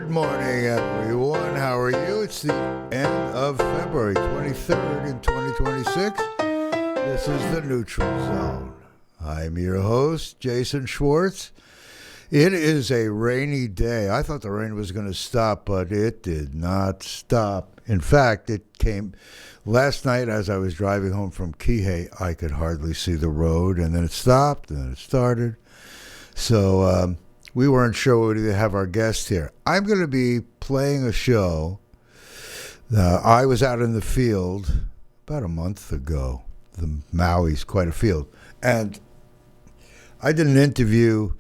Good morning, everyone. How are you? It's the end of February 23rd in 2026. This is the Neutral Zone. I'm your host, Jason Schwartz. It is a rainy day. I thought the rain was going to stop, but it did not stop. In fact, it came last night as I was driving home from Kihei. I could hardly see the road, and then it stopped, and then it started. So, we weren't sure we'd have our guest here. I'm going to be playing a show. I was out in the field about a month ago. The Maui's quite a field. And I did an interview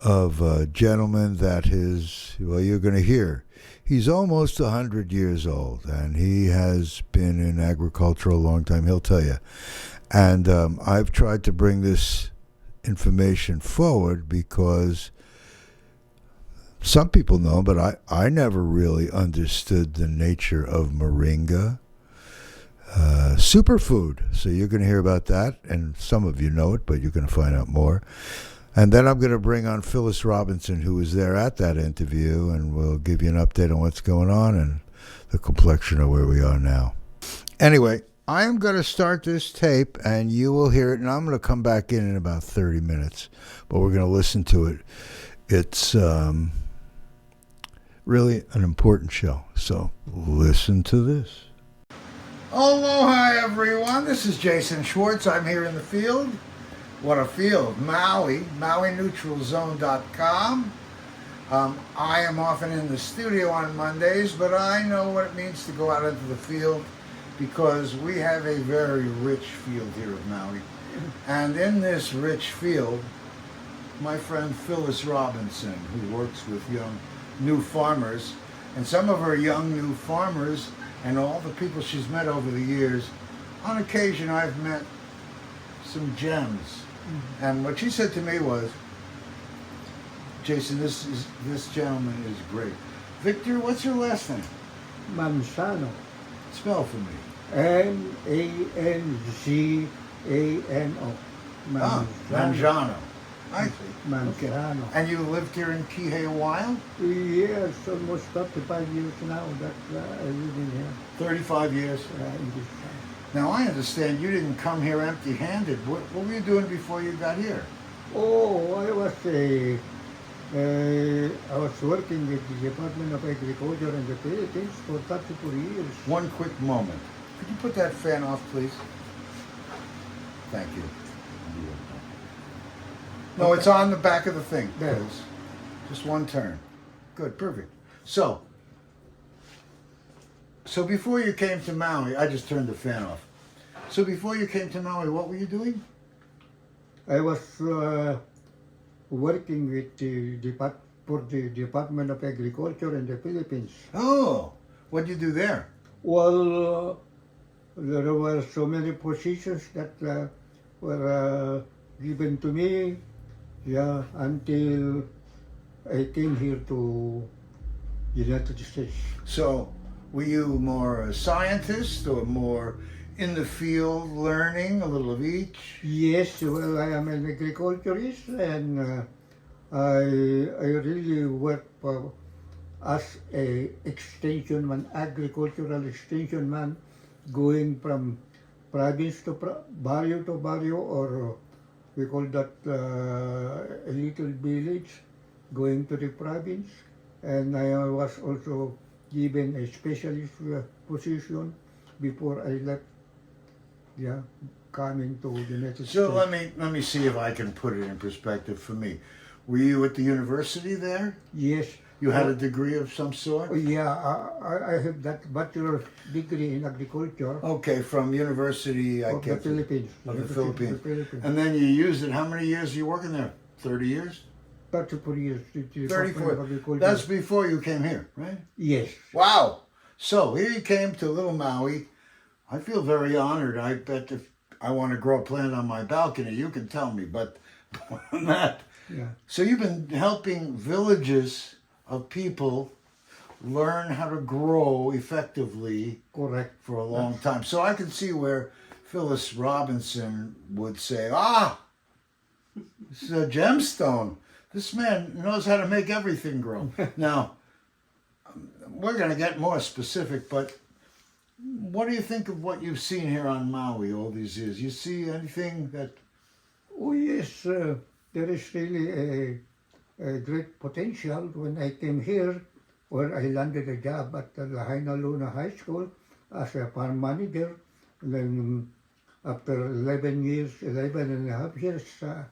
of a gentleman that you're going to hear. He's almost 100 years old, and he has been in agriculture a long time, he'll tell you. And I've tried to bring this information forward because some people know, but I never really understood the nature of Moringa. Superfood. So you're going to hear about that, and some of you know it, but you're going to find out more. And then I'm going to bring on Phyllis Robinson, who was there at that interview, and we'll give you an update on what's going on and the complexion of where we are now. Anyway, I am going to start this tape, and you will hear it, and I'm going to come back in about 30 minutes, but we're going to listen to it. It's really an important show, so listen to this. Aloha, everyone. This is Jason Schwartz. I'm here in the field. What a field. Maui, MauiNeutralZone.com. I am often in the studio on Mondays, but I know what it means to go out into the field because we have a very rich field here at Maui. And in this rich field, my friend Phyllis Robinson, who works with young new farmers, and some of her young new farmers and all the people she's met over the years, on occasion I've met some gems. Mm-hmm. And what she said to me was, Jason, this gentleman is great. Victor, what's your last name? Mangano. Spell for me. Mangano. Mangano. I see. Mangano. Okay. And you lived here in Kihei a while? Yes, almost 35 years now that I live in here. 35 years? In this town. Now I understand you didn't come here empty-handed. What were you doing before you got here? Oh, I was working with the Department of Agriculture in the Philippines for 34 years. One quick moment. Could you put that fan off, please? Thank you. No, it's on the back of the thing. There. Just one turn. Good, perfect. So before you came to Maui, I just turned the fan off. So before you came to Maui, what were you doing? I was working with for the Department of Agriculture in the Philippines. Oh, what did you do there? Well, there were so many positions that were given to me, until I came here to United States. So, were you more a scientist or more in the field learning, a little of each? Yes, well, I am an agriculturist, and I really work as a extension man, agricultural extension man, going from province to barrio, or we call that a little village, going to the province. And I was also given a specialist position before I left, coming to the United States. So let me see if I can put it in perspective for me. Were you at the university there? Yes. You had a degree of some sort? Yeah, I have that bachelor degree in agriculture. Okay, from University of the Philippines. Of the Philippines. And then you used it. How many years are you working there? 30 years? 34 years. 34. That's before you came here, right? Yes. Wow. So here you came to Little Maui. I feel very honored. I bet if I want to grow a plant on my balcony, you can tell me. But more than that. Yeah. So you've been helping villages of people learn how to grow effectively. Correct. For a long time. So I can see where Phyllis Robinson would say, this is a gemstone. This man knows how to make everything grow. Now, we're going to get more specific, but what do you think of what you've seen here on Maui all these years? You see anything that... Oh yes, there is really a great potential. When I came here, where I landed a job at the Lahaina Luna High School as a farm manager, and then after 11 and a half years as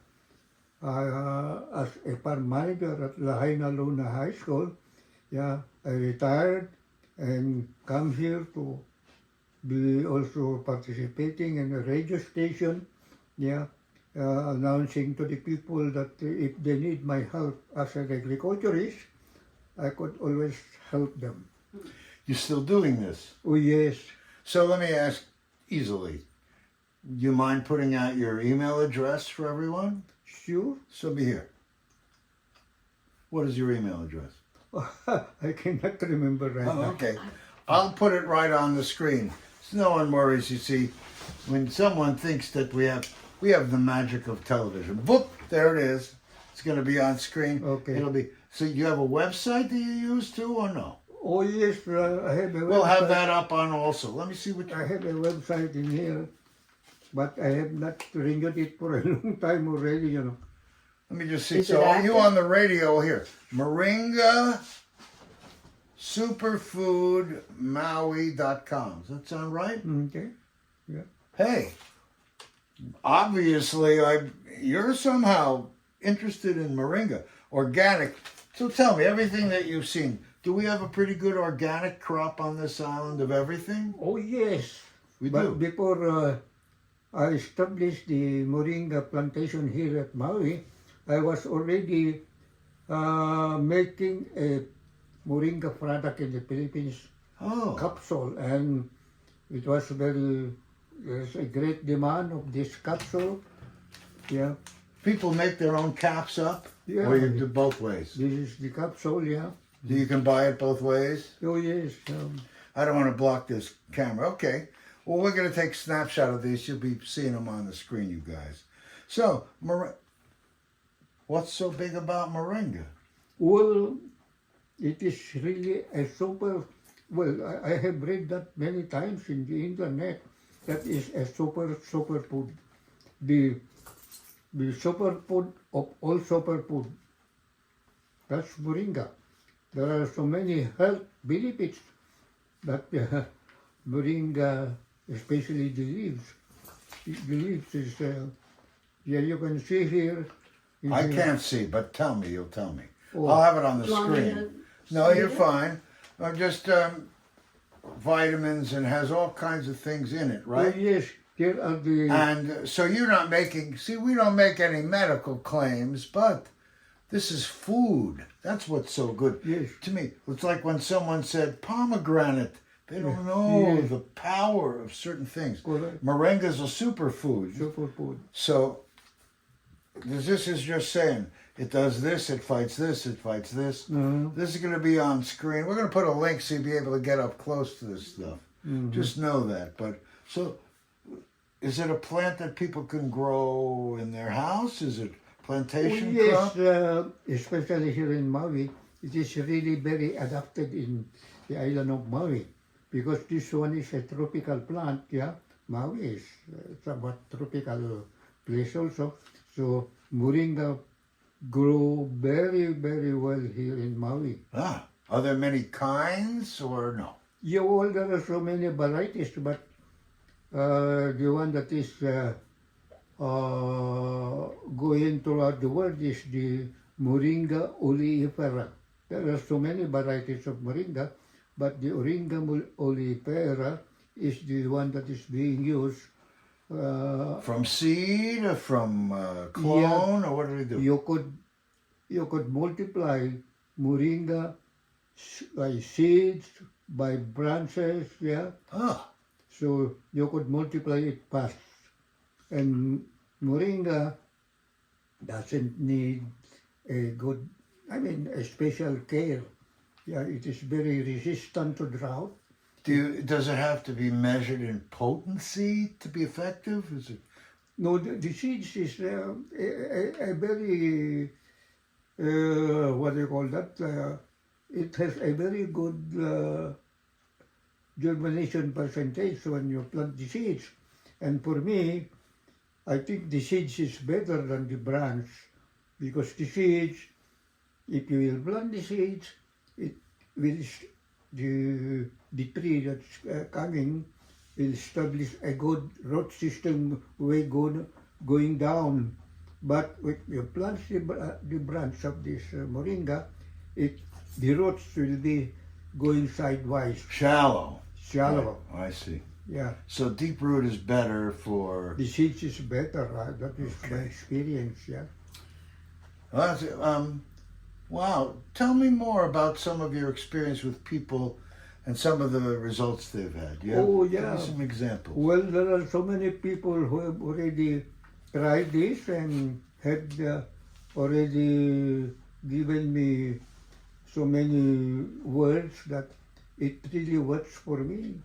a farm manager at Lahaina Luna High School, yeah, I retired and come here to be also participating in a radio station, yeah, announcing to the people that if they need my help as an agriculturist, I could always help them. You're still doing this? Oh yes. So let me ask easily, do you mind putting out your email address for everyone? Sure. So be here. What is your email address? I cannot remember right now. Okay. I'll put it right on the screen. So no one worries, you see. When someone thinks that we have the magic of television. Boop, there it is. It's going to be on screen. Okay. It'll be. So you have a website that you use too, or no? Oh yes, I have a website. We'll have that up on also. Let me see what I have a website in here, but I have not renewed it for a long time already, you know. Let me just see. Is it So active? you on the radio here. Moringa Superfood Maui.com. Does that sound right? Okay. Yeah. Hey, obviously you're somehow interested in Moringa, organic. So tell me, everything that you've seen, do we have a pretty good organic crop on this island of everything? Oh yes. We But do. before I established the Moringa plantation here at Maui, I was already making a Moringa product in the Philippines, Oh, capsule, and it was there's a great demand of this capsule. Yeah, people make their own caps up? Yeah. Or you do both ways? this is the capsule, yeah. You can buy it both ways? Oh yes. I don't want to block this camera. Okay. Well, we're going to take a snapshot of these. You'll be seeing them on the screen, you guys. So, what's so big about Moringa? Well, it is really a super, well, I have read that many times in the internet, that is a super food. The superfood of all superfood. That's Moringa. There are so many health benefits that Moringa, especially the leaves. The leaves is, yeah, you can see here. I can't see, but tell me. You'll tell me. Oh. I'll have it on the Do you want me screen. to No, read you're it? fine. Just vitamins and has all kinds of things in it, right? Oh, yes, here are the... And so you're not making, see, we don't make any medical claims, but this is food. That's what's so good. Yes. To me, it's like when someone said pomegranate. They don't know Yes. the power of certain things. Correct. Moringa's a superfood. Superfood. So this is just saying, it does this, it fights this, it fights this. Mhm. This is going to be on screen. We're going to put a link so you'll be able to get up close to this stuff. Just know that. But so, is it a plant that people can grow in their house? Is it plantation Yes, crop? especially here in Maui, it is really very adapted in the island of Maui, because this one is a tropical plant, yeah. Maui is somewhat tropical place also. So Moringa grow very well here in Maui. Ah, are there many kinds or no? Yeah, well, there are so many varieties, but the one that is going throughout the world is the Moringa oleifera. There are so many varieties of Moringa, but the Moringa oleifera is the one that is being used. From seed or from clone, or what do we do? You could multiply Moringa by seeds, by branches, yeah. Ah, So you could multiply it fast. And Moringa doesn't need a special care. Yeah, it is very resistant to drought. does it have to be measured in potency to be effective? Is it? No, the seeds is a very, what do you call that? it has a very good germination percentage when you plant the seeds. And for me, I think the seeds is better than the branch, because the seeds, if you will plant the seeds, it will the tree that's coming will establish a good root system way going down. But if you plant the branch of this moringa, the roots will be going sidewise, Shallow. shallow. Right. I see. Yeah, So deep root is better for. the seeds is better. That is my Okay. experience. Yeah. Well, wow. Tell me more about some of your experience with people and some of the results they've had. Oh, Give yeah. me some examples. Well, there are so many people who have already tried this and had already given me so many words that it really works for me.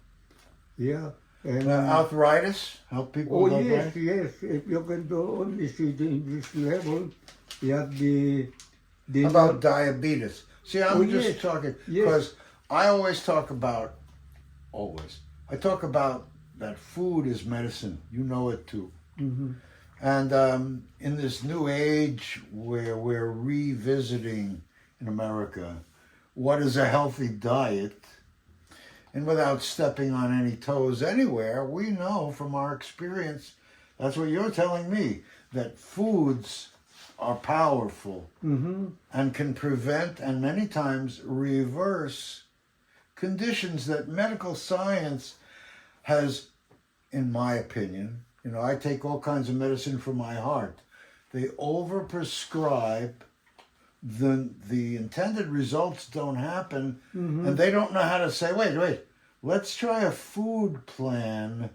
Yeah. And Arthritis? Help people with yes, arthritis? yes. If you can do only see the English level, you have the How about diabetes? See, I'm Oh, just yes. talking Yes. because I always talk about, I talk about that food is medicine. You know it too. Mhm. And in this new age where we're revisiting in America what is a healthy diet, and without stepping on any toes anywhere, we know from our experience, that's what you're telling me, that foods are powerful Mhm. and can prevent and many times reverse conditions that medical science has, in my opinion, I take all kinds of medicine for my heart. They overprescribe, the intended results don't happen, and they don't know how to say, wait, let's try a food plan.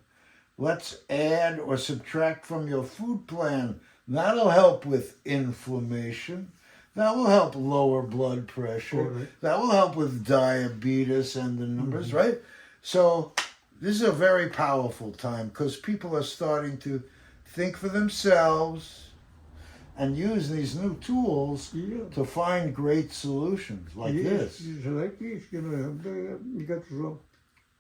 Let's add or subtract from your food plan. That'll help with inflammation. That will help lower blood pressure. Correct. That will help with diabetes and the numbers, right? So this is a very powerful time because people are starting to think for themselves and use these new tools Yeah. to find great solutions like Yes, this. it's like this, you got so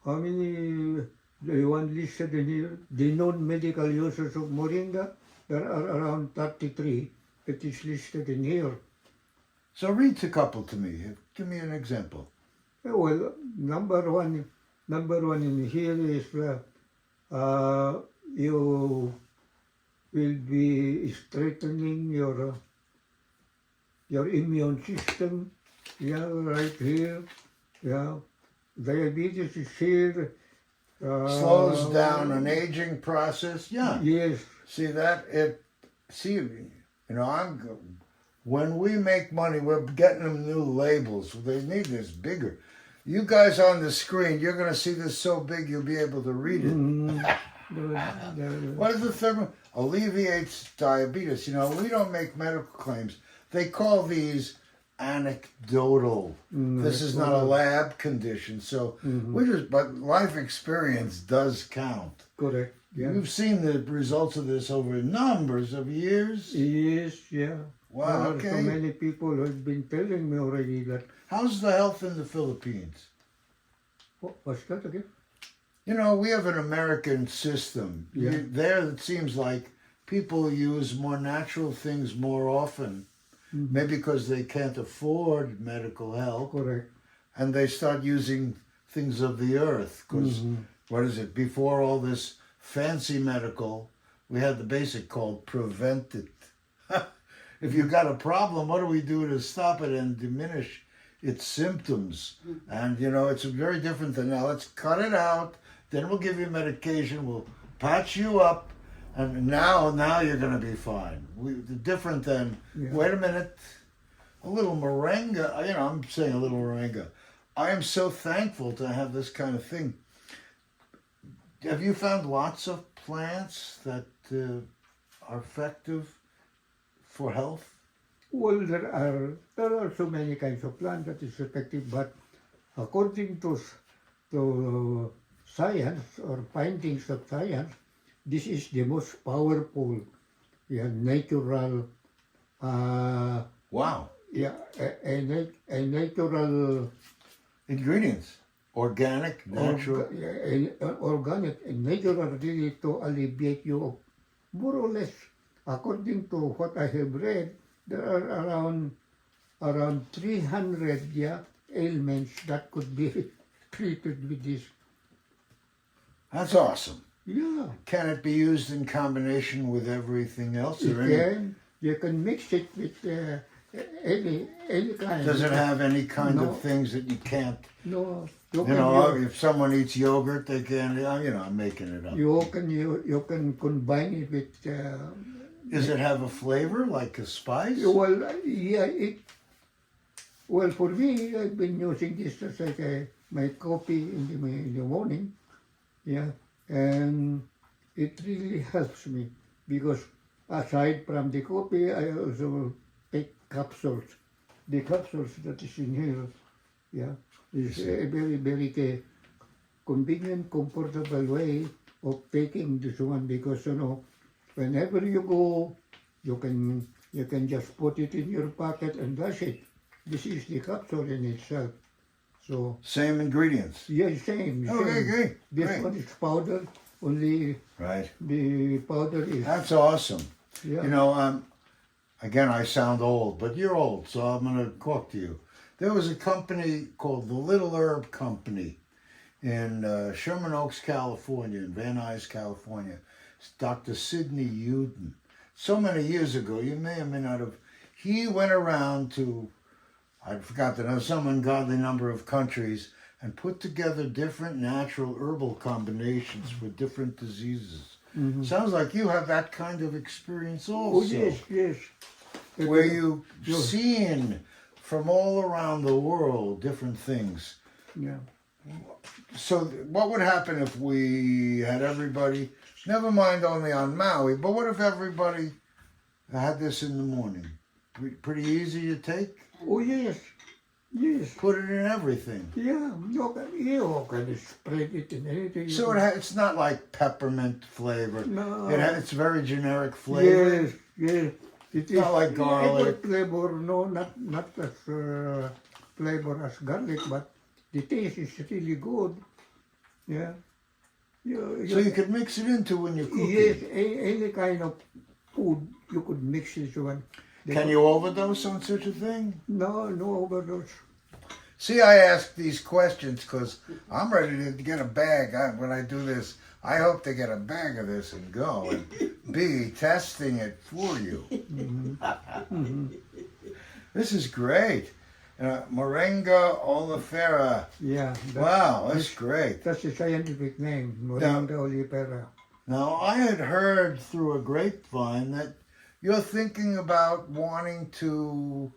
how many the one listed in here, the non-medical uses of moringa, there are around 33 that is listed in here. So read a couple to me. Give me an example. Well, number one in here is you will be strengthening your immune system. Yeah, right here. Yeah, diabetes is here. Slows down an aging process. Yeah. Yes. See that? When we make money, we're getting them new labels. They need this bigger. You guys on the screen, you're going to see this so big you'll be able to read it. What is the third one? Alleviates diabetes. We don't make medical claims. They call these anecdotal. This is not a lab condition. So but life experience does count. Correct. Yeah. You've seen the results of this over numbers of years. Yes, yeah. Wow, There are okay. so many people who have been telling me already that. How's the health in the Philippines? What's that again? We have an American system. Yeah. There it seems like people use more natural things more often, maybe because they can't afford medical help, Correct. and they start using things of the earth. Because, what is it, before all this fancy medical, we had the basic called prevent it. If you got a problem, what do we do to stop it and diminish its symptoms? And, it's very different than now. Let's cut it out. Then we'll give you medication. We'll patch you up. And now you're going to be fine. Different than, wait a minute, a little moringa. I'm saying a little moringa. I am so thankful to have this kind of thing. Have you found lots of plants that are effective for health? Well, there are so many kinds of plants that is effective, but according to science or findings of science, this is the most powerful, natural. Wow. yeah, a natural Ingredients. Organic, natural. organic and natural really to alleviate you of more or less, according to what I have read, there are around 300 ailments that could be treated with this. That's awesome. Yeah, Can it be used in combination with everything else? you can mix it with any kind. Does it have any kind No. of things that you can't? No, You know, if someone eats yogurt, they can. You know, I'm making it up. you can combine it with. Does it have a flavor like a spice? Well, yeah, well, for me, I've been using this as like my coffee in the morning, yeah, and it really helps me because aside from the coffee, I also take capsules. The capsules that is in here, yeah, is a very, very convenient, comfortable way of taking this one because, whenever you go, you can just put it in your pocket and that's it. This is the capsule in itself. So Same ingredients. yeah, same. Okay, great. This Great. one is powder. Only Right. the powder is That's awesome. yeah. You know, again, I sound old, but you're old, so I'm going to talk to you. There was a company called the Little Herb Company in Sherman Oaks, California, in Van Nuys, California. It's Dr. Sidney Uden. So many years ago, you may or may not have. He went around to, I forgot to know, some ungodly number of countries and put together different natural herbal combinations for different diseases. Mhm. Sounds like you have that kind of experience Oh also. yes, yes. Where you've Yeah. seen from all around the world different things. Yeah. So what would happen if we had everybody, never mind only on Maui, but what if everybody had this in the morning? Pretty easy to take? Oh yes, yes. Put it in everything. Yeah, you can spread it in anything. So it's not like peppermint flavor. No. It's very generic flavor. Yes, yes. It is Not like garlic. It flavor, no, not as flavor as garlic, but the taste is really good. Yeah. So you could mix it into when you're cooking. Yes, any kind of food you could mix this one. Can you overdose on such a thing? No, no overdose. See, I ask these questions because I'm ready to get a bag. When I do this, I hope to get a bag of this and go and be testing it for you. This is great. Moringa oleifera. Yeah. Wow, that's great. That's the scientific name, Moringa oleifera. Now, I had heard through a grapevine that you're thinking about wanting to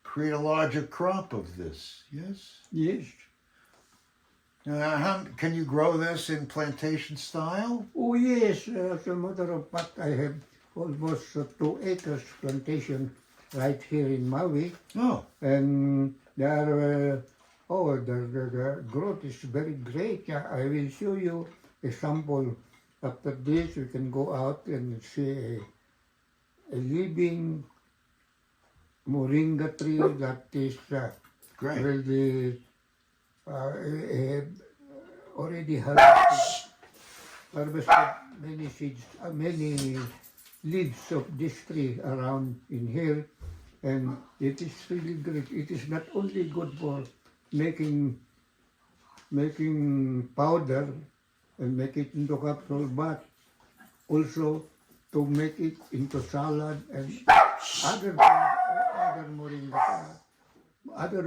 create a larger crop of this, yes? Yes. Now, can you grow this in plantation style? Oh yes, as a matter of fact, I have almost 2 acres plantation right here in Maui, Oh, and the growth is very great. Yeah, I will show you a sample. After this, we can go out and see a living Moringa tree that is great. really already harvested many seeds, many leaves of this tree around in here, and it is really great. It is not only good for making powder and make it into capsule, but also to make it into salad and other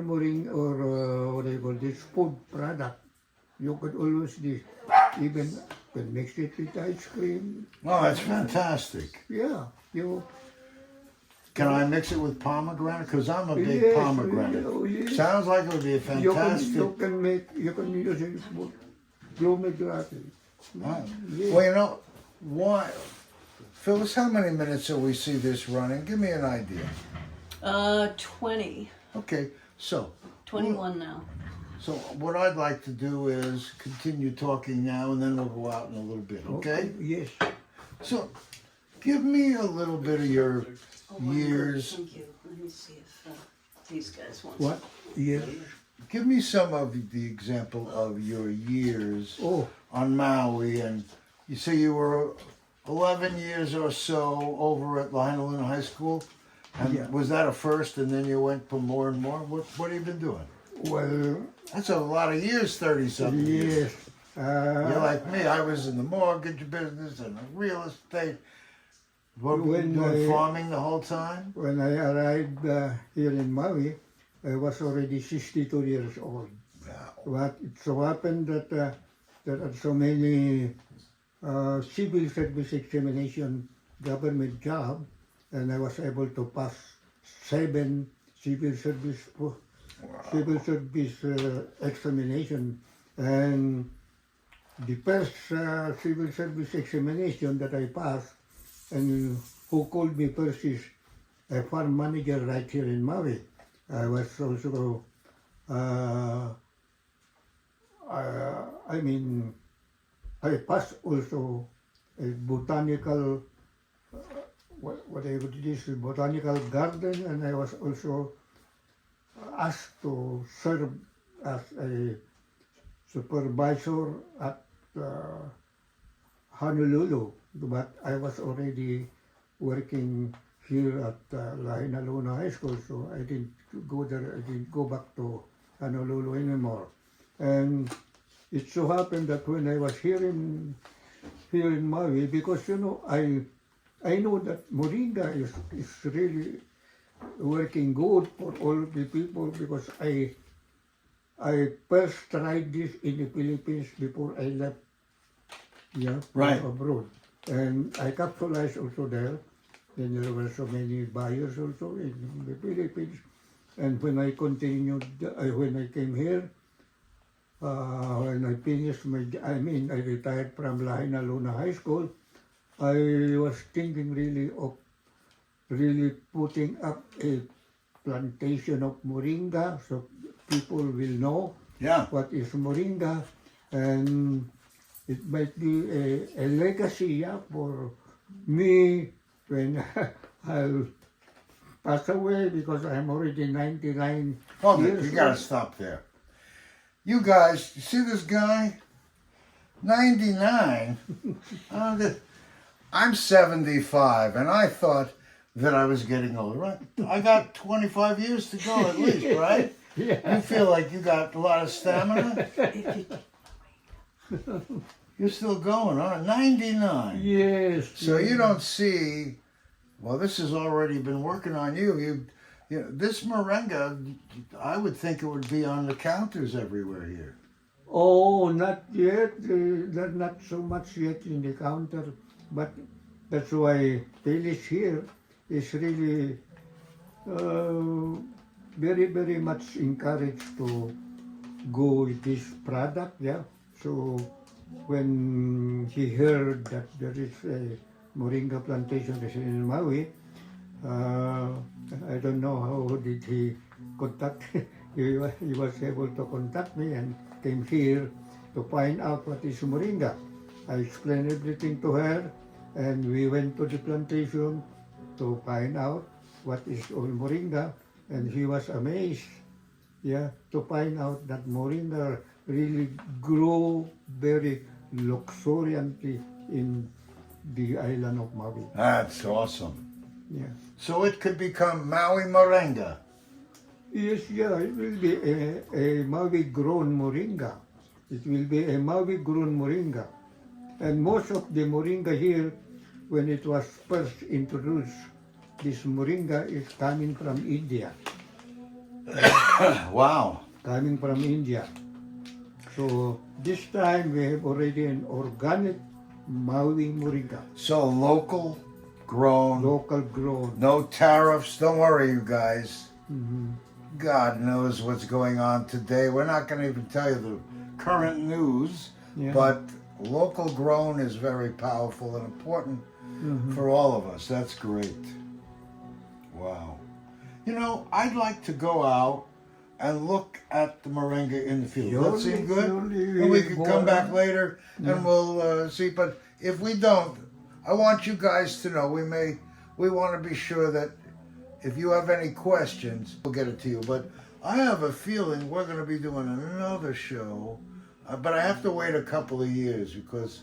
moringa or what do you call this, food product. You could always even can mix it with ice cream. Oh, that's fantastic. Yeah, Can I mix it with pomegranate? Because I'm a big Yes, pomegranate. yes. Sounds like it would be a fantastic. you can use it for pomegranate. Wow. Yes. Well, you know, why, Phyllis, how many minutes will we see this running? Give me an idea. 20. Okay, so 21 now. So what I'd like to do is continue talking now, and then we'll go out in a little bit, okay? Yes. So Give me a little bit of your my years. God, thank you. Let me see if these guys want What? Yes. Give me some of the example of your years Oh, on Maui. And you say you were 11 years or so over at Lahainaluna High School. And Yeah. was that a first and then you went for more and more? What have you been doing? well, That's a lot of years, 30-something years. yes. You're like me. I was in the mortgage business and the real estate. What were you When doing, I- farming the whole time? When I arrived here in Maui, I was already 62 years old. Wow. But it so happened that there are so many civil service examination government job, and I was able to pass 7 civil service examination. And the first civil service examination that I passed, and who called me first is a farm manager right here in Maui. I was also, I passed also a botanical, whatever it is, botanical garden, and I was also asked to serve as a supervisor at Honolulu, but I was already working here at Lahainaluna High School, so I didn't go there. I didn't go back to Honolulu anymore. And it so happened that when I was here in Maui, because I know that Moringa is really working good for all the people, because I first tried this in the Philippines before I left, Right. abroad, and I capitalized also there. Then there were so many buyers also in the Philippines, and when I continued, when I came here, when I finished I retired from Lahainaluna High School, I was thinking really of putting up a plantation of Moringa, so people will know Yeah. what is Moringa, and it might be a legacy for me when I'll pass away, because I'm already 99 Hold it. years You gotta old. stop there. You guys, you see this guy? 99? I'm 75, and I thought that I was getting older. Right? I got 25 years to go at least, right? Yeah. You feel like you got a lot of stamina? if you You're still going, huh? 99. Yes. So you don't see, well, this has already been working on you. You know, this Moringa, I would think it would be on the counters everywhere here. Oh, not yet. Not so much yet in the counter, but that's why Phyllis here is really very, very much encouraged to go with this product. Yeah. So when he heard that there is a Moringa plantation in Maui, I don't know how did he contact. he was able to contact me and came here to find out what is Moringa. I explained everything to her, and we went to the plantation to find out what is all Moringa, and he was amazed, to find out that Moringa really grow very luxuriantly in the island of Maui. That's awesome. Yeah. So it could become Maui Moringa. Yes, it will be a Maui-grown Moringa. It will be a Maui-grown Moringa. And most of the Moringa here, when it was first introduced, this Moringa is coming from India. Wow. Coming from India. So this time we have already an organic Maui Moringa, So local grown, local grown. no tariffs. Don't worry, you guys. Mhm. God knows what's going on today. We're not going to even tell you the current news, Yeah. but local grown is very powerful and important for all of us. That's great. Wow. You know, I'd like to go out and look at the Moringa in the field. That seem good? Surely And we can come back later Yeah. and we'll see. But if we don't, I want you guys to know we want to be sure that if you have any questions, we'll get it to you. But I have a feeling we're going to be doing another show, but I have to wait a couple of years because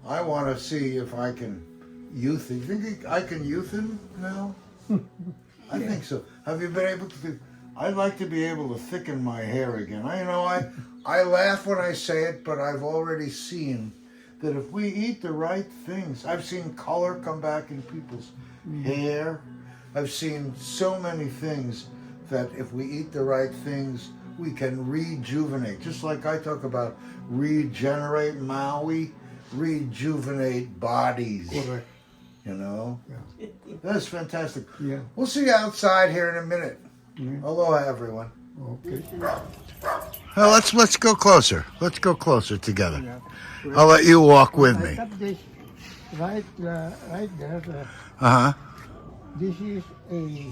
I want to see if I can youth him. You think I can youth him now? I think so. Have you been able to? I'd like to be able to thicken my hair again. I laugh when I say it, but I've already seen that if we eat the right things, I've seen color come back in people's hair. I've seen so many things that if we eat the right things, we can rejuvenate. Just like I talk about regenerate Maui, rejuvenate bodies. Correct. You know? Yeah. That's fantastic. Yeah. We'll see you outside here in a minute. Yeah. Aloha, everyone. Okay. Well, let's go closer. Let's go closer together. Yeah. I'll let you walk with I me. got this right there. Uh-huh. This is a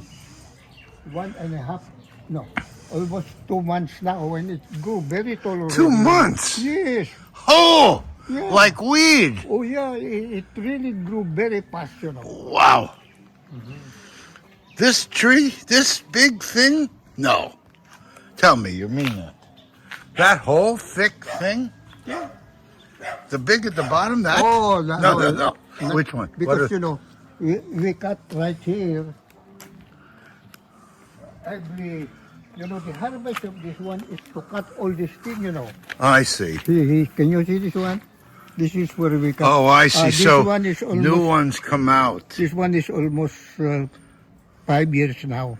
1.5, no, almost 2 months now, when it grew very tall already. 2 months? Yes. Oh! Yeah. Like weed. Oh yeah, it really grew very fast, you know. Wow. This tree, this big thing? No. Tell me, you mean that? That whole thick thing? Yeah. The big at the bottom? That? Oh, No. Which one? Because, you know, we cut right here. Every, you know, the harvest of this one is to cut all this thing, you know. I see. Can you see this one? This is where we cut. Oh, I see. This So one is almost, new ones come out. This one is almost 5 years now.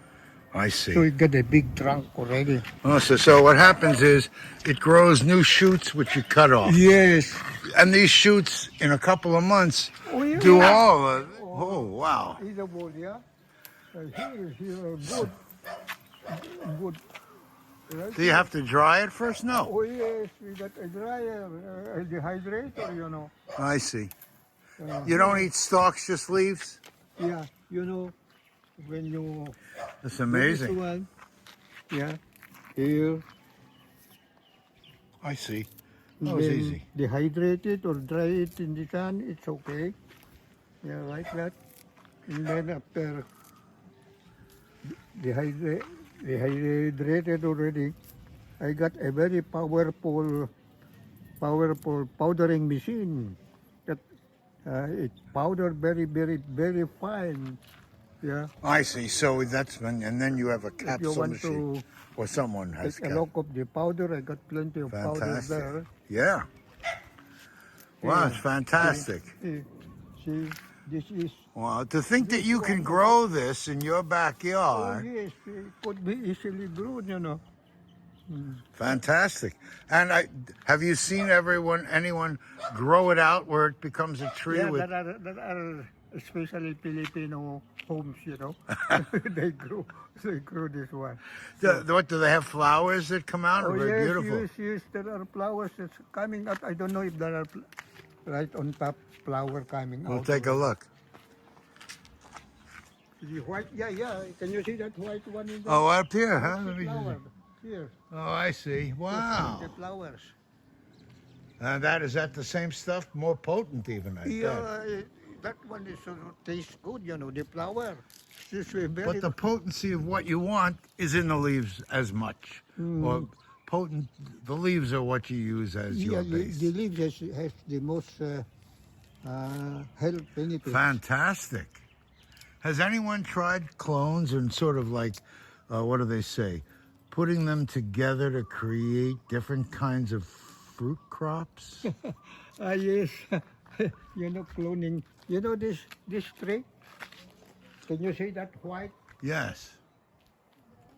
I see. So it got a big trunk already. Oh, so what happens is it grows new shoots which you cut off. Yes. And these shoots in a couple of months Oh, yeah. do all of it. Oh, wow. Eatable, yeah. Here, good. Good. Right? Do you have to dry it first? No. Oh, yes, we got a dryer, a dehydrator, you know. I see. You don't eat stalks, just leaves? Yeah, you know, when you... That's This amazing. one, yeah, here. I see. That was Then easy. dehydrate it or dry it in the sun, it's okay. Yeah, like that. And then after dehydrated already, I got a very powerful powdering machine that it powdered very fine. Yeah. I see. So that's when, and then you have a If you capsule want machine, to or someone has. take a look of the powder, I got plenty of powder Fantastic. there. Yeah. Wow, it's fantastic. See, this is. Wow, to think that you can grow this in your Oh backyard, yes, it could be easily grown, you know. fantastic. And have you seen anyone grow it out where it becomes a tree Yeah, with? that are especially Filipino homes, you know. they grow this one. What do they have? Flowers that come out? Oh Very yes, beautiful. yes, there are flowers that's coming out. I don't know if there are right on top flower coming We'll out. take a look. The white, yeah. Can you see that white one in there? Oh, up here, huh? That's Let the me flower. see. Here. Oh, I see. Wow. The flowers. And is that the same stuff? More potent, even. I bet. Yeah, that one is tastes good, you know, the flower. It's very But the potency of what you want is in the leaves as much. Or potent, the leaves are what you use as your base. the leaves has the most health benefits. Fantastic. Has anyone tried clones and sort of like, what do they say, putting them together to create different kinds of fruit crops? Yes, you know, cloning. You know this tree? Can you see that white Yes.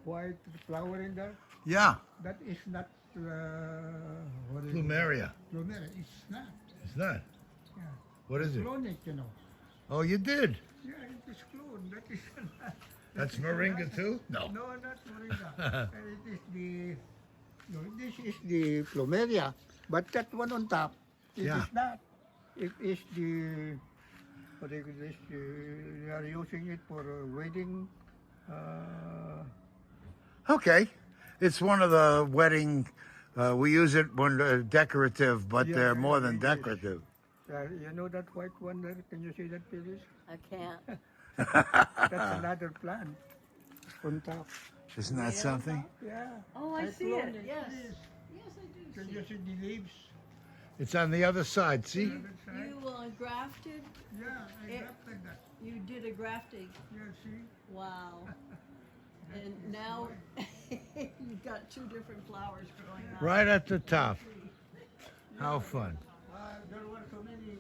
flower in there? Yeah. That is not what is it? Plumeria. Plumeria. It's not. It's not. Yeah. What is it? Clone it, you know. Oh, you did. Yeah, it is clone. That is not. That's Moringa too? No. No, not Moringa. It is the. No, this is the plumeria, but that one on top, it Yeah. is not. It is the. What is this? They are using it for wedding. Okay. It's one of the wedding, we use it when decorative, but Yeah, they're more yeah, than it is. decorative. You know that white one there? Can you see that, Phyllis? I can't. That's another plant on top. Isn't that something? Yeah. Oh, I see cloned it. Yes. Yes. Yes, I do Can see you it. see the leaves? It's on the other side, see? Other side? You grafted? Yeah, I It- grafted that. You did a grafting. Yeah, see? Wow. And now you've got two different flowers growing out. Right at the top. How fun. There were so many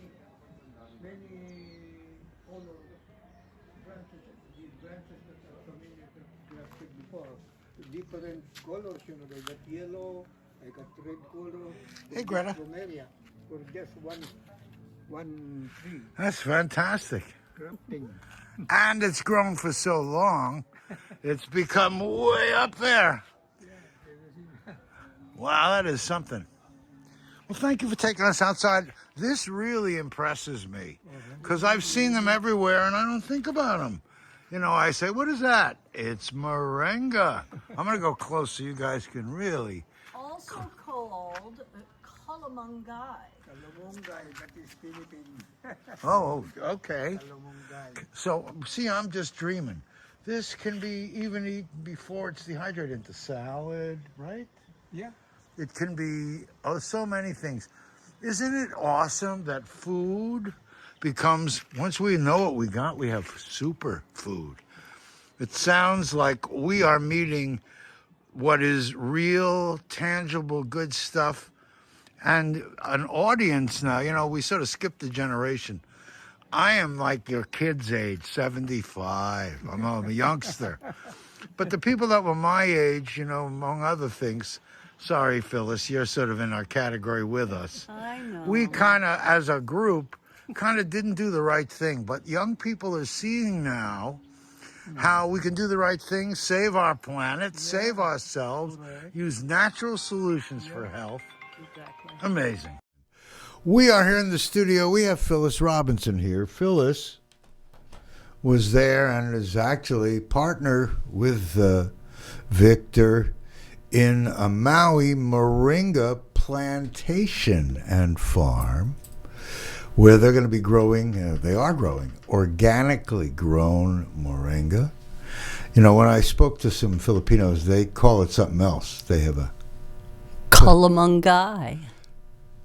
color branches, the branches that are familiar that grafted before. Different colors, they got yellow, I got red color. Hey, Greta. Plumeria for just one tree. That's fantastic. Grafting. And it's grown for so long, it's become way up there. Wow, that is something. Well, thank you for taking us outside. This really impresses me because I've seen them everywhere and I don't think about them. I say, what is that? It's moringa. I'm going to go close so you guys can really. Also called calamangai. Kalamunggay, that is Philippine. Oh, okay. Kalamunggay. So, see, I'm just dreaming. This can be even eaten before it's dehydrated into salad, right? Yeah. It can be so many things. Isn't it awesome that food becomes, once we know what we got, we have super food. It sounds like we are meeting what is real, tangible, good stuff. And an audience now, we sort of skipped a generation. I am like your kid's age, 75. I'm a youngster. But the people that were my age, among other things, sorry, Phyllis, you're sort of in our category with us. I know. We kind of, as a group, didn't do the right thing. But young people are seeing now how we can do the right thing, save our planet, save ourselves, use natural solutions for health. Exactly. Amazing. We are here in the studio. We have Phyllis Robinson here. Phyllis was there and is actually partner with Victor in a Maui Moringa plantation and farm where they're going to be growing, they are growing, organically grown moringa. When I spoke to some Filipinos, they call it something else. They have a Calamangai.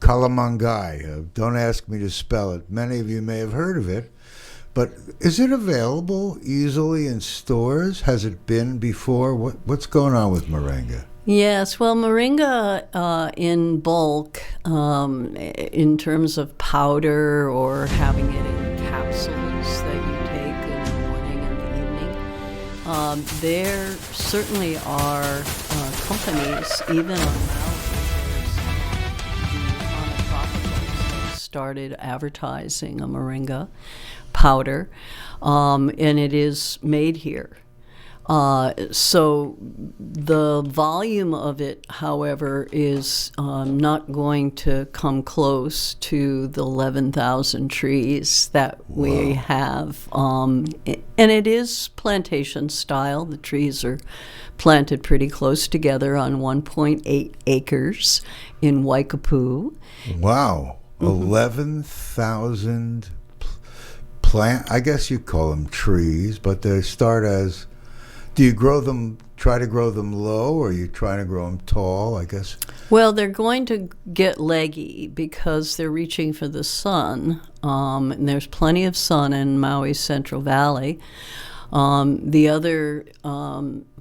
Calamangai. Don't ask me to spell it. Many of you may have heard of it. But is it available easily in stores? Has it been before? What's going on with moringa? Yes, well, moringa in bulk, in terms of powder or having it in capsules that you take in the morning and the evening, there certainly are companies, even on Maui, started advertising a moringa powder, and it is made here. So the volume of it, however, is not going to come close to the 11,000 trees that we have. And it is plantation style. The trees are planted pretty close together on 1.8 acres in Waikapu. Wow. 11,000 I guess you call them trees, but they start as... Do you try to grow them low, or are you trying to grow them tall, I guess? Well, they're going to get leggy because they're reaching for the sun. And there's plenty of sun in Maui's Central Valley. The other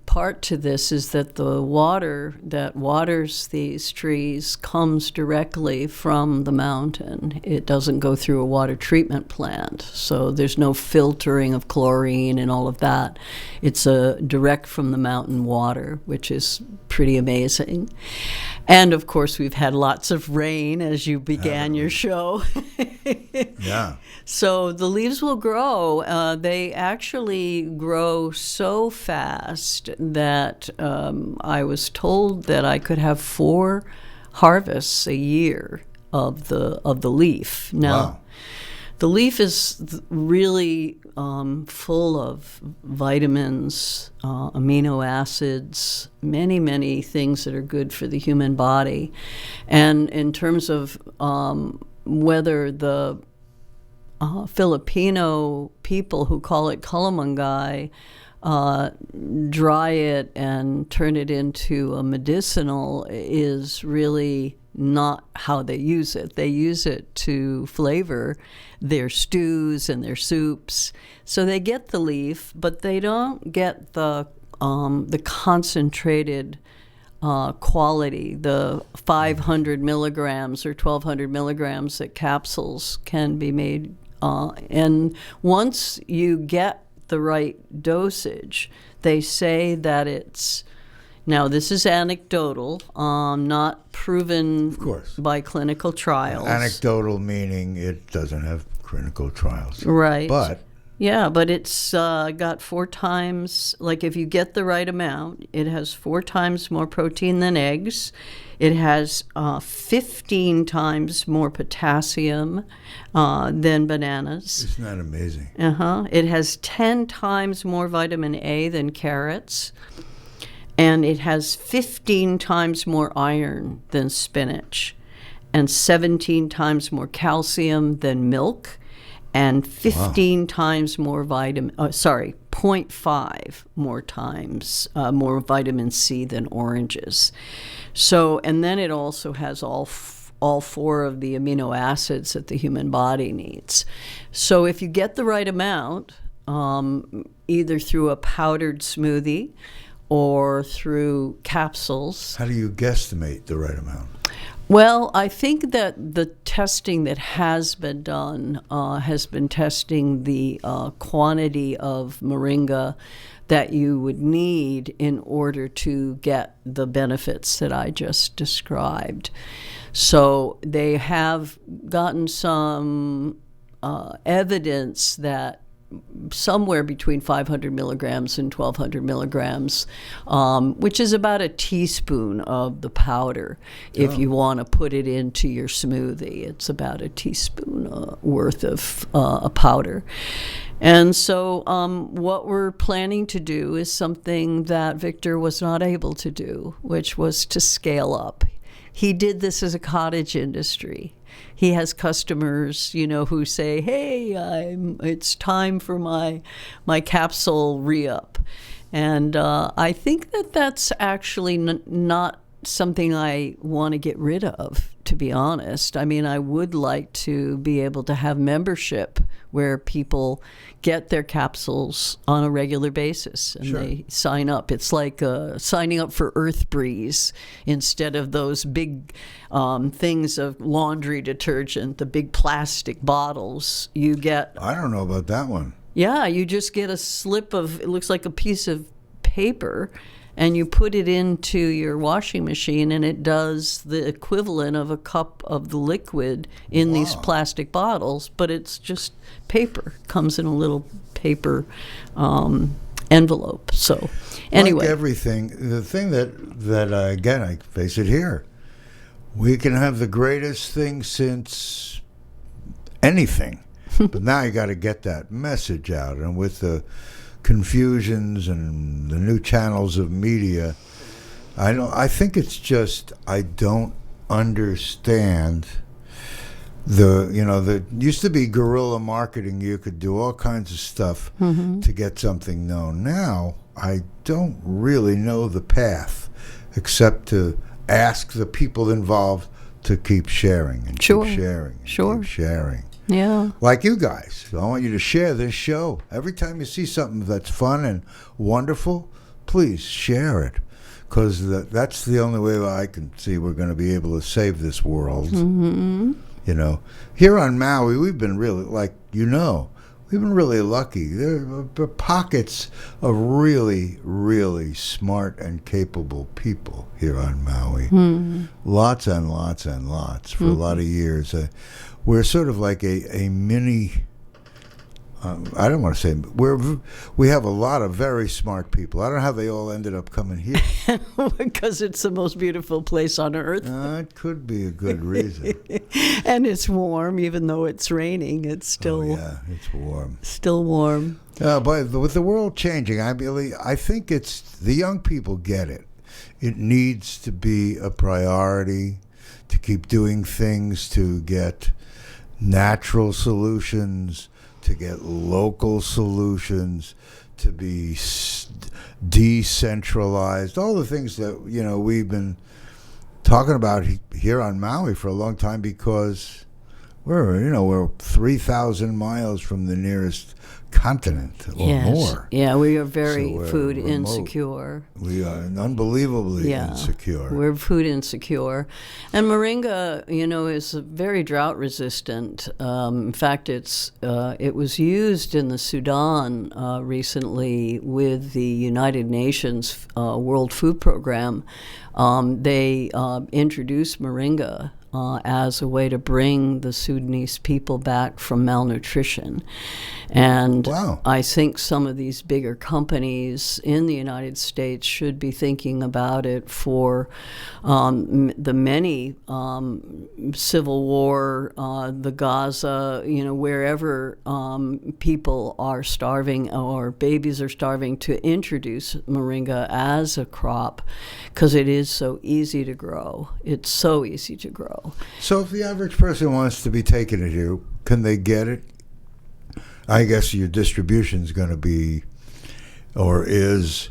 part to this is that the water that waters these trees comes directly from the mountain. It doesn't go through a water treatment plant, so there's no filtering of chlorine and all of that. It's direct from the mountain water, which is pretty amazing. And of course, we've had lots of rain as you began your show. Yeah. So the leaves will grow. They actually grow so fast that I was told that I could have 4 harvests a year of the leaf. Now, the leaf is really full of vitamins, amino acids, many, many things that are good for the human body. And in terms of whether the Filipino people who call it calamangay dry it and turn it into a medicinal is really not how they use it. They use it to flavor their stews and their soups. So they get the leaf, but they don't get the concentrated quality, the 500 milligrams or 1,200 milligrams that capsules can be made. And once you get the right dosage, they say that it's, now this is anecdotal, not proven Of course. by clinical trials. Anecdotal meaning it doesn't have clinical trials. Right. But yeah, but it's got 4 times, like if you get the right amount, it has 4 times more protein than eggs. It has 15 times more potassium than bananas. isn't that amazing? It has 10 times more vitamin A than carrots. And it has 15 times more iron than spinach. And 17 times more calcium than milk. And 15 times more vitamin, 0.5 more times more vitamin C than oranges. So, and then it also has all 4 of the amino acids that the human body needs. So if you get the right amount, either through a powdered smoothie or through capsules. How do you guesstimate the right amount? Well, I think that the testing that has been done has been testing the quantity of Moringa that you would need in order to get the benefits that I just described. So they have gotten some evidence that somewhere between 500 milligrams and 1,200 milligrams, which is about a teaspoon of the powder. If you want to put it into your smoothie, it's about a teaspoon worth of a powder. And so what we're planning to do is something that Victor was not able to do, which was to scale up. He did this as a cottage industry. He has customers, who say, "Hey, it's time for my capsule re-up," and I think that that's actually not something I want to get rid of, to be honest. I mean, I would like to be able to have membership where people get their capsules on a regular basis and they sign up. It's like signing up for Earth Breeze instead of those big things of laundry detergent, the big plastic bottles. You get... I don't know about that one. Yeah, you just get a slip of, it looks like a piece of paper, and you put it into your washing machine, and it does the equivalent of a cup of the liquid in these plastic bottles, but it's just paper. Comes in a little paper envelope. So, anyway. Like everything, the thing that again, I face it here, we can have the greatest thing since anything, but now you got to get that message out, and with the confusions and the new channels of media, I think it's just I don't understand there used to be guerrilla marketing. You could do all kinds of stuff to get something known. Now I don't really know the path except to ask the people involved to keep sharing and keep sharing and keep sharing. Yeah. Like you guys. I want you to share this show. Every time you see something that's fun and wonderful, please share it. Because that's the only way I can see we're going to be able to save this world. Mm-hmm. Here on Maui, we've been really, we've been really lucky. There are pockets of really, really smart and capable people here on Maui. Mm-hmm. Lots and lots and lots for a lot of years. We're sort of like a mini, I don't want to say, we have a lot of very smart people. I don't know how they all ended up coming here. Because it's the most beautiful place on earth. It could be a good reason. And it's warm, even though it's raining. It's still it's warm. Still warm. But with the world changing, I think it's the young people get it. It needs to be a priority. to keep doing things to get natural solutions, to get local solutions, to be decentralized, all the things that, we've been talking about here on Maui for a long time, because we're 3,000 miles from the nearest continent or more. Yeah, we are very So we're food remote. insecure. We are unbelievably insecure. We're food insecure. And Moringa, is very drought resistant. In fact, it was used in the Sudan recently with the United Nations World Food Program. They introduced Moringa as a way to bring the Sudanese people back from malnutrition. And Wow. I think some of these bigger companies in the United States should be thinking about it for the many civil war, the Gaza, wherever people are starving or babies are starving, to introduce Moringa as a crop, because it is so easy to grow. It's so easy to grow. So if the average person wants to be taking it here, can they get it? I guess your distribution is going to be, or is,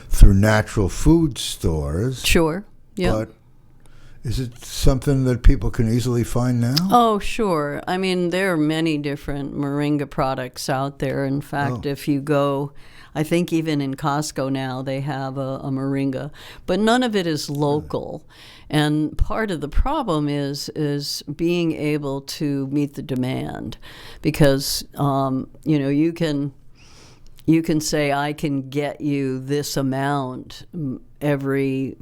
through natural food stores. Sure. Yeah. But is it something that people can easily find now? Oh, sure. I mean, there are many different Moringa products out there. In fact, if you go, I think even in Costco now, they have a Moringa, but none of it is local. And part of the problem is being able to meet the demand, because you can say, I can get you this amount every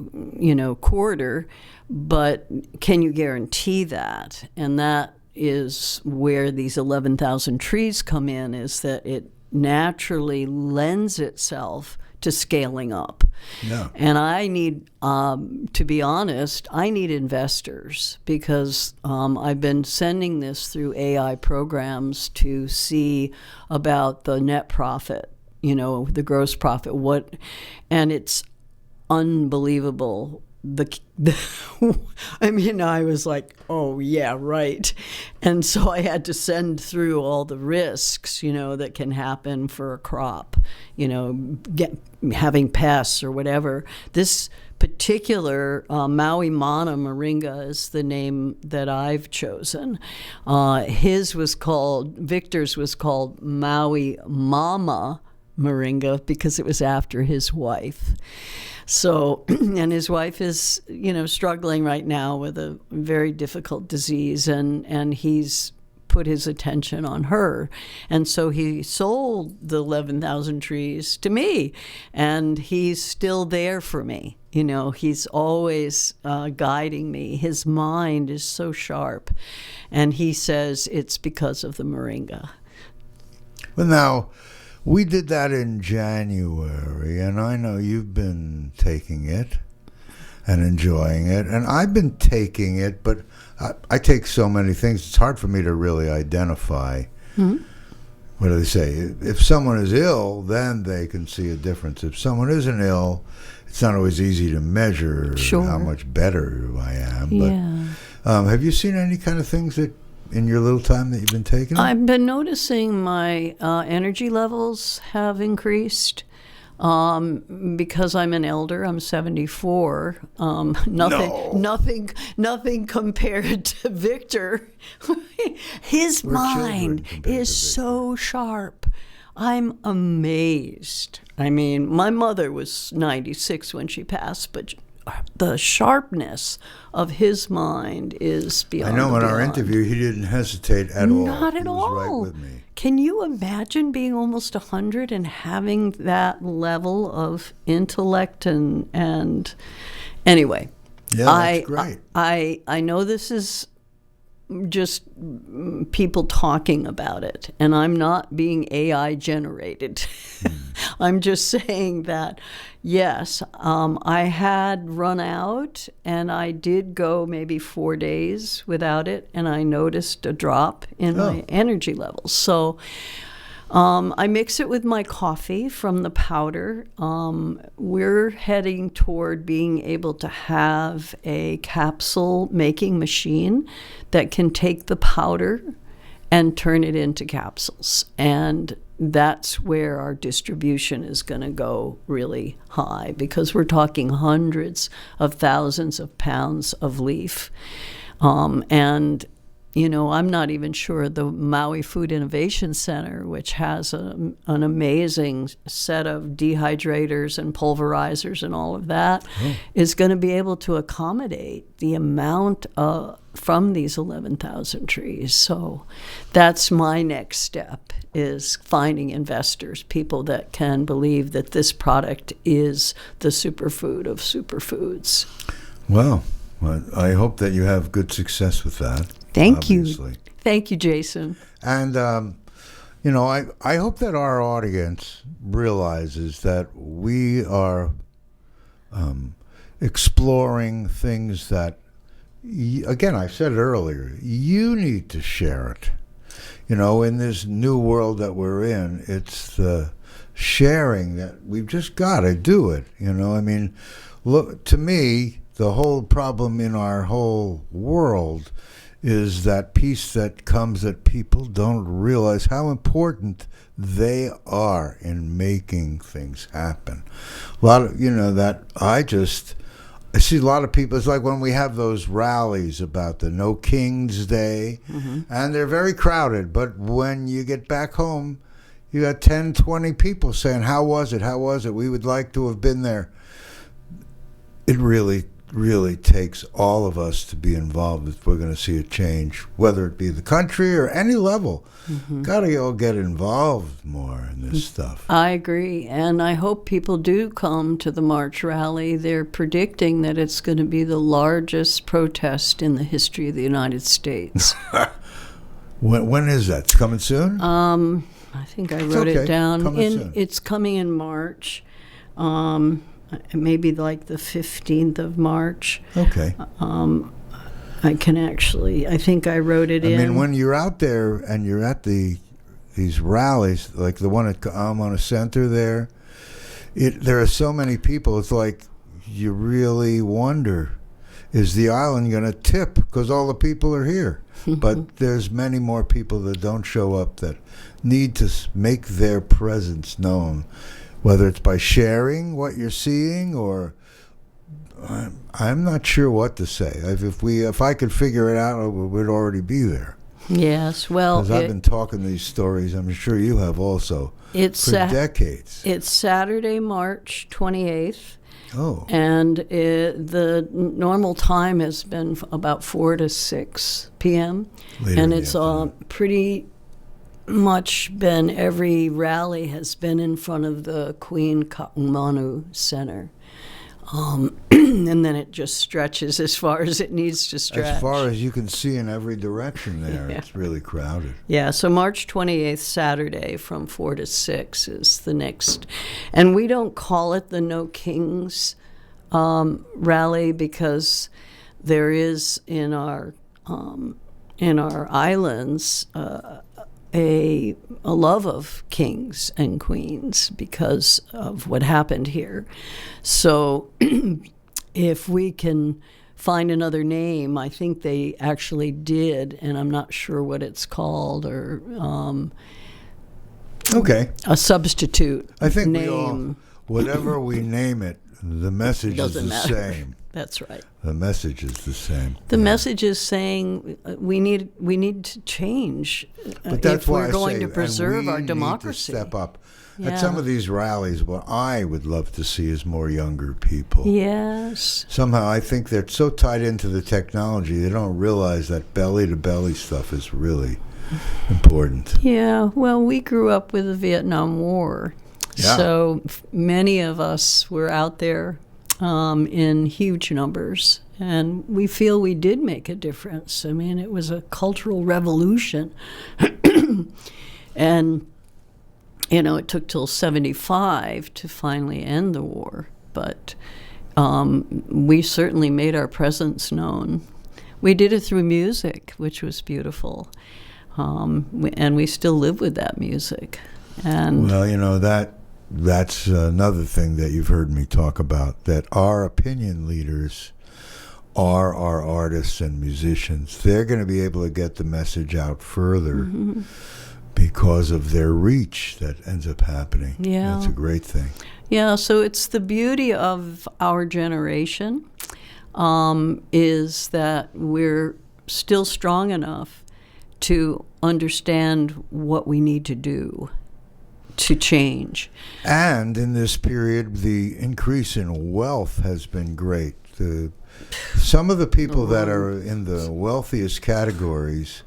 quarter, but can you guarantee that? And that is where these 11,000 trees come in, is that it naturally lends itself to scaling up. Yeah. And I need, to be honest, I need investors, because I've been sending this through AI programs to see about the net profit, the gross profit, and it's unbelievable. I was like, oh yeah, right. And so I had to send through all the risks, that can happen for a crop, having pests or whatever. This particular Maui Mana Moringa is the name that I've chosen. Victor's was called Maui Mama Moringa, because it was after his wife. So, and his wife is, struggling right now with a very difficult disease, and he's put his attention on her. And so he sold the 11,000 trees to me, and he's still there for me. He's always guiding me. His mind is so sharp, and he says it's because of the Moringa. Well, now, we did that in January, and I know you've been taking it and enjoying it, and I've been taking it, but I take so many things, it's hard for me to really identify. Mm-hmm. What do they say? If someone is ill, then they can see a difference. If someone isn't ill, it's not always easy to measure how much better I am. But have you seen any kind of things that in your little time that you've been taking it? I've been noticing my energy levels have increased because I'm an elder. I'm 74. Nothing compared to Victor. His mind is so sharp. I'm amazed. I mean, my mother was 96 when she passed, but the sharpness of his mind is beyond. I know in beyond. our interview he didn't hesitate at all. Not at he all. was right with me. Can you imagine being almost 100 and having that level of intellect and anyway? Yeah, that's great. I know this is just people talking about it, and I'm not being AI generated. I'm just saying that, yes, I had run out, and I did go maybe 4 days without it, and I noticed a drop in my energy levels. So I mix it with my coffee from the powder. We're heading toward being able to have a capsule making machine that can take the powder and turn it into capsules. And that's where our distribution is going to go really high, because we're talking hundreds of thousands of pounds of leaf. And I'm not even sure the Maui Food Innovation Center, which has an amazing set of dehydrators and pulverizers and all of that, is going to be able to accommodate the amount from these 11,000 trees. So that's my next step, is finding investors, people that can believe that this product is the superfood of superfoods. Well, I hope that you have good success with that. Thank obviously. you. Thank you, Jason. And, I hope that our audience realizes that we are exploring things that, again, I said it earlier, you need to share it. In this new world that we're in, it's the sharing that we've just got to do it. Look, to me, the whole problem in our whole world is that piece that comes that people don't realize how important they are in making things happen. A lot of, I see a lot of people, it's like when we have those rallies about the No King's Day, and they're very crowded, but when you get back home, you got 10, 20 people saying, how was it? How was it? We would like to have been there. It really takes all of us to be involved if we're going to see a change, whether it be the country or any level. Got to all get involved more in this stuff. I agree, and I hope people do come to the March rally. They're predicting that it's going to be the largest protest in the history of the United States. When is that? It's coming soon? I think I wrote it down. Soon. It's coming in March. Maybe like the 15th of March. Okay. I think I wrote it in. I mean, when you're out there and you're at these rallies, like the one at Amana Center there are so many people, it's like you really wonder, is the island going to tip because all the people are here? But there's many more people that don't show up that need to make their presence known, whether it's by sharing what you're seeing or I'm not sure what to say. If I could figure it out, we'd already be there. Yes, well, because I've been talking these stories. I'm sure you have also for decades. It's Saturday, March 28th. Oh. And the normal time has been about 4 to 6 p.m. And it's pretty much been, every rally has been in front of the Queen Kaumanu Center. And then it just stretches as far as it needs to stretch. As far as you can see in every direction there, yeah. It's really crowded. Yeah, so March 28th, Saturday, from 4 to 6 is the next. And we don't call it the No Kings rally because there is in our islands a love of kings and queens because of what happened here. So if we can find another name, I think they actually did, and I'm not sure what it's called, or okay, a substitute I think name. Whatever we name it, the message is the same. That's right. The message is the same. The message is saying we need to change but that's if why we're going to preserve our democracy. Need to step up. Yeah. At some of these rallies, what I would love to see is more younger people. Yes. Somehow I think they're so tied into the technology, they don't realize that belly-to-belly stuff is really important. Yeah, well, we grew up with the Vietnam War. Yeah. So many of us were out there in huge numbers, and we feel we did make a difference. I mean, it was a cultural revolution. And, it took till 1975 to finally end the war. But we certainly made our presence known. We did it through music, which was beautiful. And we still live with that music. And Well, that's another thing that you've heard me talk about, that our opinion leaders are our artists and musicians. They're going to be able to get the message out further because of their reach that ends up happening. Yeah. That's a great thing. yeah, so it's the beauty of our generation, is that we're still strong enough to understand what we need to do to change. And in this period, the increase in wealth has been great. Some of the people that are in the wealthiest categories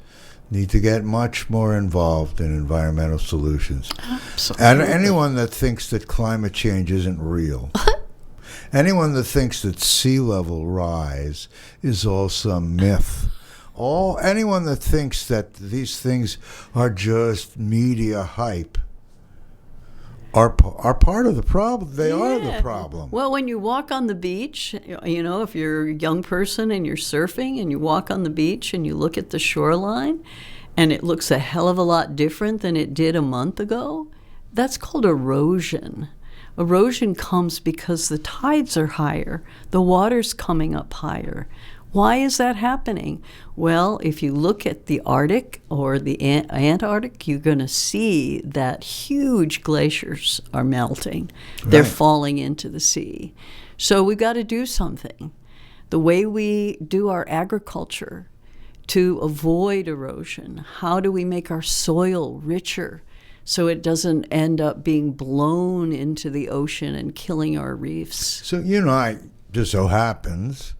need to get much more involved in environmental solutions. Absolutely. And anyone that thinks that climate change isn't real, anyone that thinks that sea level rise is all some myth, anyone that thinks that these things are just media hype are part of the problem. They are the problem. Well, when you walk on the beach, if you're a young person and you're surfing and you walk on the beach and you look at the shoreline and it looks a hell of a lot different than it did a month ago, that's called erosion. Erosion comes because the tides are higher, the water's coming up higher. Why is that happening? Well, if you look at the Arctic or the Antarctic, you're going to see that huge glaciers are melting. They're falling into the sea. So we've got to do something. The way we do our agriculture to avoid erosion, how do we make our soil richer so it doesn't end up being blown into the ocean and killing our reefs? So, it just so happens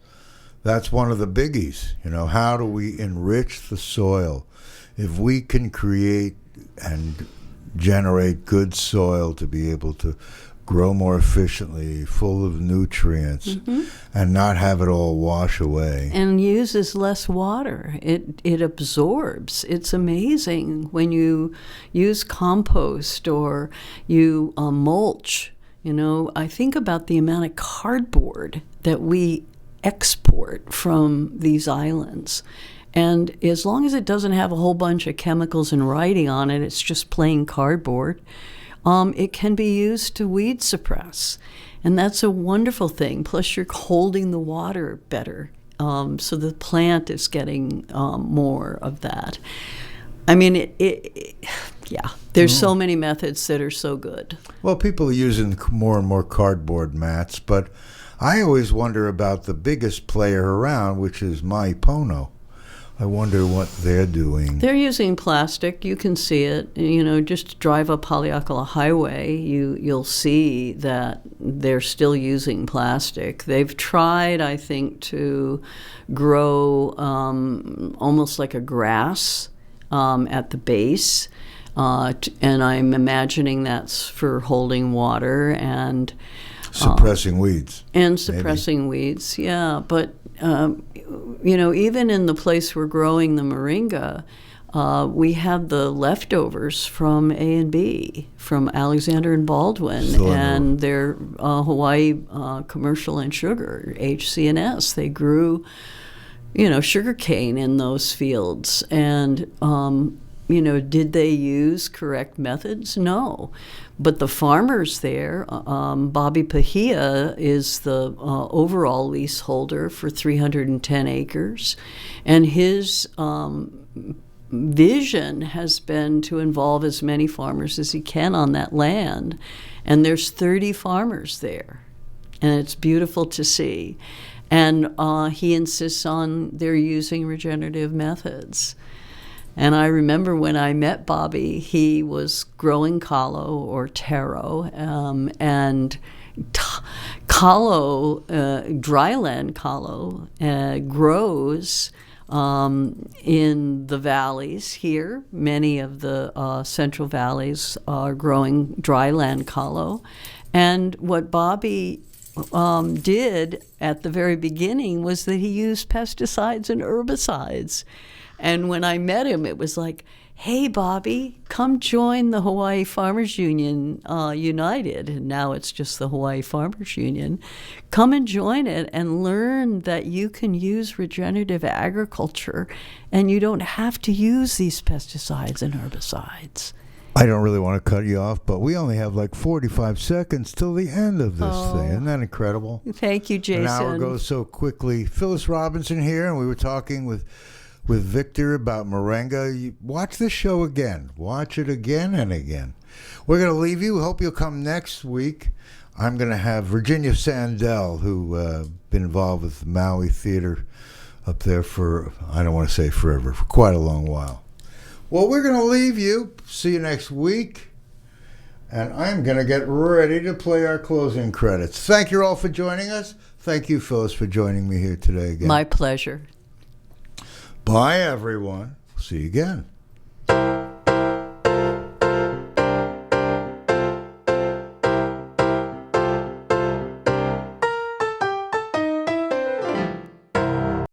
that's one of the biggies. How do we enrich the soil? If we can create and generate good soil to be able to grow more efficiently, full of nutrients, and not have it all wash away. And uses less water. It absorbs. It's amazing when you use compost or you mulch. I think about the amount of cardboard that we export from these islands. And as long as it doesn't have a whole bunch of chemicals and writing on it, it's just plain cardboard, it can be used to weed suppress. And that's a wonderful thing. Plus, you're holding the water better. So the plant is getting more of that. I mean, there's so many methods that are so good. Well, people are using more and more cardboard mats, but I always wonder about the biggest player around, which is Maui. I wonder what they're doing. They're using plastic. You can see it. Just drive up Haleakala Highway, you'll see that they're still using plastic. They've tried, I think, to grow almost like a grass at the base, and I'm imagining that's for holding water and suppressing weeds. And suppressing weeds, yeah. But, even in the place we're growing the Moringa, we had the leftovers from A&B, from Alexander and Baldwin, and their Hawaii Commercial and Sugar, HC&S. They grew, sugar cane in those fields. And, did they use correct methods? No. But the farmers there, Bobby Pahia is the overall leaseholder for 310 acres. And his vision has been to involve as many farmers as he can on that land. And there's 30 farmers there. And it's beautiful to see. And he insists on their using regenerative methods. And I remember when I met Bobby, he was growing kalo or taro, and kalo, dryland kalo, grows in the valleys here. Many of the central valleys are growing dryland kalo. And what Bobby did at the very beginning was that he used pesticides and herbicides. And when I met him, it was like, hey, Bobby, come join the Hawaii Farmers Union United. And now it's just the Hawaii Farmers Union. Come and join it and learn that you can use regenerative agriculture and you don't have to use these pesticides and herbicides. I don't really want to cut you off, but we only have like 45 seconds till the end of this thing. Isn't that incredible? Thank you, Jason. An hour goes so quickly. Phyllis Robinson here, and we were talking with Victor about Moringa. Watch this show again. Watch it again and again. We're going to leave you. Hope you'll come next week. I'm going to have Virginia Sandell, who been involved with the Maui Theater up there for, I don't want to say forever, for quite a long while. Well, we're going to leave you. See you next week. And I'm going to get ready to play our closing credits. Thank you all for joining us. Thank you, Phyllis, for joining me here today again. My pleasure. Bye, everyone. See you again.